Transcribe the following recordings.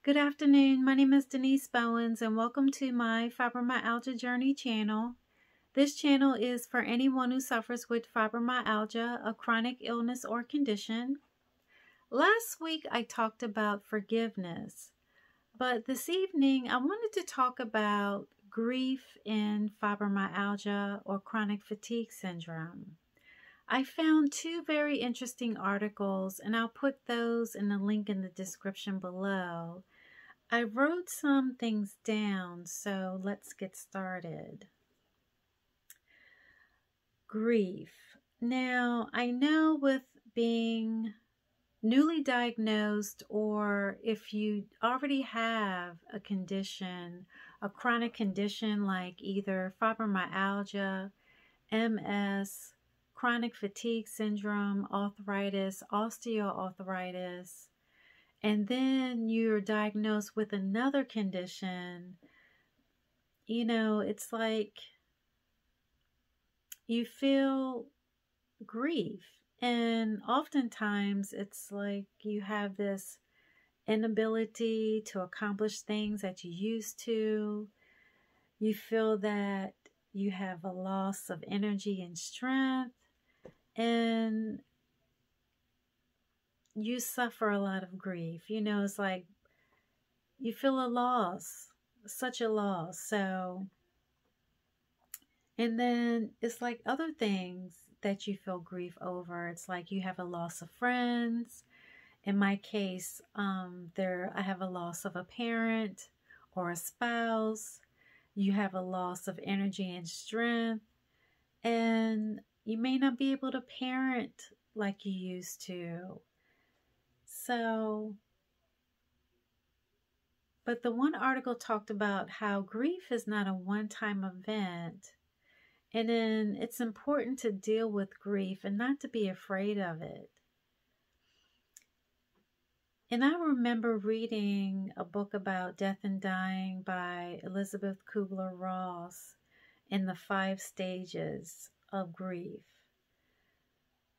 Good afternoon. My name is Denise Bowens and welcome to my Fibromyalgia Journey channel. This channel is for anyone who suffers with fibromyalgia, a chronic illness or condition. Last week I talked about forgiveness, but this evening I wanted to talk about grief in fibromyalgia or chronic fatigue syndrome. I found two very interesting articles and I'll put those in the link in the description below. I wrote some things down, so let's get started. Grief. Now, I know with being newly diagnosed, or if you already have a condition, a chronic condition like either fibromyalgia, MS, chronic fatigue syndrome, arthritis, osteoarthritis, and then you're diagnosed with another condition, it's like you feel grief. And oftentimes it's like you have this inability to accomplish things that you used to. You feel that you have a loss of energy and strength, and you suffer a lot of grief. It's like you feel a loss, such a loss. So, and then it's like other things that you feel grief over. It's like you have a loss of friends. In my case, I have a loss of a parent or a spouse. You have a loss of energy and strength, and you may not be able to parent like you used to. So, but the one article talked about how grief is not a one-time event, and then it's important to deal with grief and not to be afraid of it. And I remember reading a book about death and dying by Elizabeth Kubler-Ross in the 5 stages of grief.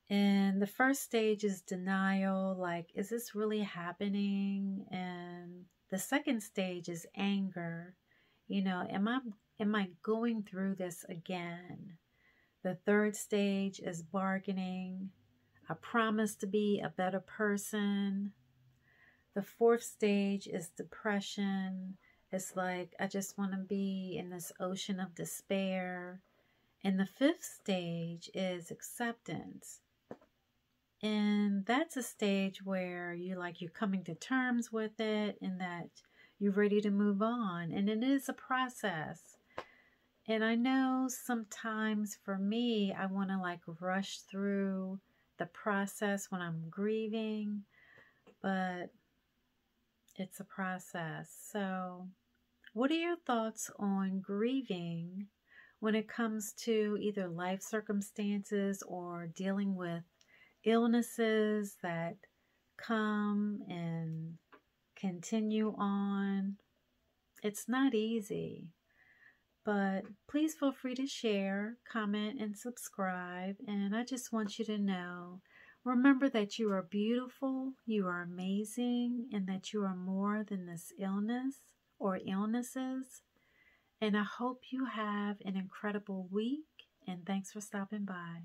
And the first stage is denial, like, is this really happening? And the second stage is anger. Am I going through this again? The third stage is bargaining. I promise to be a better person. The fourth stage is depression. It's like, I just want to be in this ocean of despair. And the fifth stage is acceptance. And that's a stage where you're coming to terms with it and that you're ready to move on. And it is a process. And I know sometimes for me, I want to rush through the process when I'm grieving, but it's a process. So what are your thoughts on grieving when it comes to either life circumstances or dealing with illnesses that come and continue on? It's not easy, but please feel free to share, comment, and subscribe. And I just want you to know, remember that you are beautiful, you are amazing, and that you are more than this illness or illnesses. And I hope you have an incredible week, and thanks for stopping by.